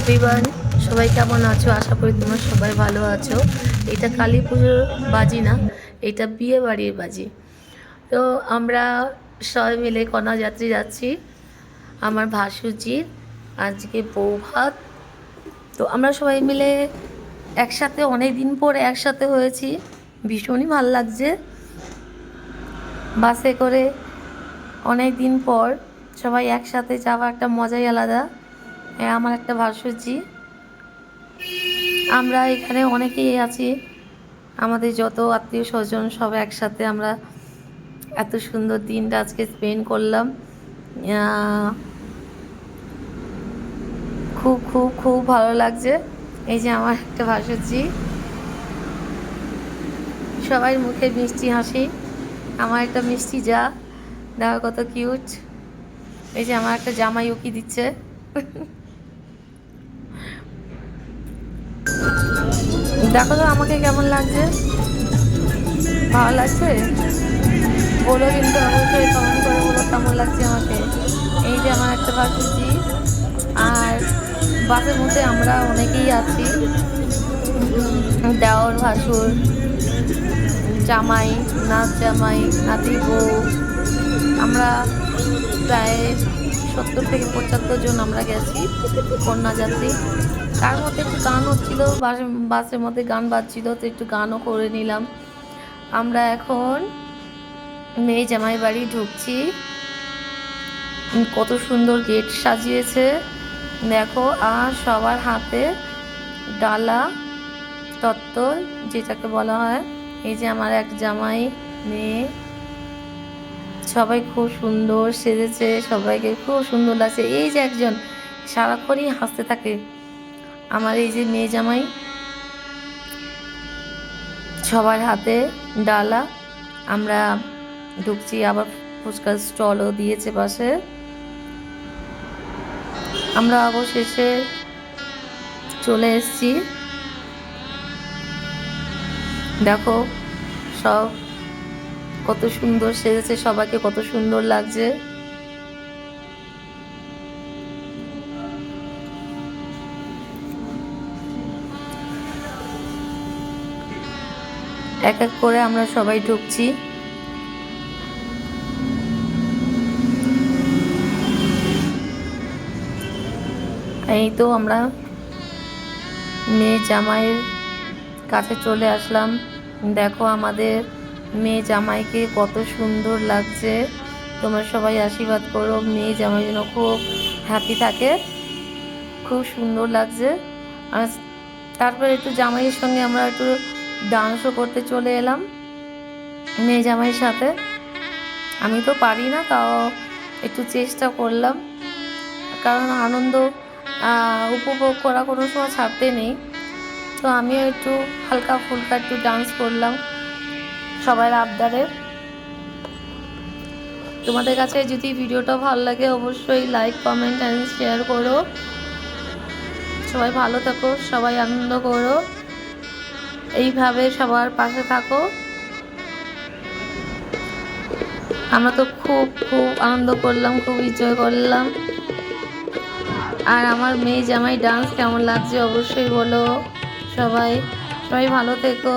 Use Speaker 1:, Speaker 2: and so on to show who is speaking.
Speaker 1: Everyone, সবাই কেমন আছো? আশা করি তোমরা সবাই ভালো আছো। এটা কালী পুজোর বাজি না, এটা বিয়ে বাড়ির বাজি। তো আমরা সবাই মিলে কন্যাযাত্রী যাচ্ছি। আমার ভাসুরজির আজকে বৌভাত। তো আমরা সবাই মিলে একসাথে অনেক দিন পরে একসাথে হয়েছি, ভীষণই ভালো লাগছে। বাসে করে অনেক দিন পর সবাই একসাথে যাওয়া একটা মজাই আলাদা। আমার একটা ভাসুরজি, আমরা এখানে অনেকেই আছি, আমাদের যত আত্মীয় স্বজন সব একসাথে আমরা এত সুন্দর দিনটা আজকে স্পেন্ড করলাম। খুব খুব খুব ভালো লাগছে। এই যে আমার একটা ভাসুরজি, সবাই মুখে মিষ্টি হাসি, আমার একটা মিষ্টি যা, দেখো কত কিউট। এই যে আমার একটা জামাই উকি দিচ্ছে। দেখো তো আমাকে কেমন লাগছে, ভালো লাগছে? বলো কিন্তু অবশ্যই কমেন্ট করে বলো কেমন লাগছে আমাকে। এই যে আমার একটা ভাসুরজি, আর বাসের মধ্যে আমরা অনেকেই আছি, দেওর ভাসুর, জামাই, জামাই, নাতি, বউ। আমরা প্রায় 70 থেকে 75 জন আমরা গেছি কন্যাযাত্রী। তার মধ্যে একটু গান হচ্ছিল, বাসের মধ্যে গান বাজছিল, তো একটু গানও করে নিলাম। আমরা এখন মেয়ে জামাই বাড়ি ঢুকছি। কত সুন্দর গেট সাজিয়েছে দেখো, আর সবার হাতে ডালা তত্ত্ব যেটাকে বলা হয়। এই যে আমার এক জামাই, মেয়ে, সবাই খুব সুন্দর সেজেছে, সবাইকে খুব সুন্দর লাগছে। এই যে একজন সারাক্ষণই হাসতে থাকে, আমার এই যে মেয়ে জামাই। সবার হাতে ডালা, আমরা ঢুকছি। আবার ফুচকার স্টলও দিয়েছে পাশে। আমরা অবশেষে চলে এসেছি। দেখো সব কত সুন্দর সেজেছে, সবাইকে কত সুন্দর লাগছে। এক এক করে আমরা সবাই ঢুকছি। এই তো আমরা মেয়ে জামাইয়ের কাছে চলে আসলাম। দেখো আমাদের মেয়ে জামাইকে কত সুন্দর লাগছে। তোমরা সবাই আশীর্বাদ করো, মেয়ে জামাই যেন খুব হ্যাপি থাকে। খুব সুন্দর লাগছে। আর তারপরে একটু জামাইয়ের সঙ্গে আমরা একটু ডান্সও করতে চলে এলাম মেয়ে জামাইয়ের সাথে। আমি তো পারি না, তাও একটু চেষ্টা করলাম, কারণ আনন্দ উপভোগ করা কোনো সময় ছাড়তে নেই। তো আমিও একটু হালকা ফুলকা একটু ডান্স করলাম সবার আবদারে। তোমাদের কাছে যদি ভিডিওটা ভালো লাগে অবশ্যই লাইক, কমেন্ট অ্যান্ড শেয়ার করো। সবাই ভালো থাকো, সবাই আনন্দ করো, এইভাবে সবার পাশে থাকো। আমরা তো খুব খুব আনন্দ করলাম, খুব এনজয় করলাম। আর আমার মেয়ে জামাই ডান্স কেমন লাগছে অবশ্যই বলো। সবাই সবাই ভালো থেকো।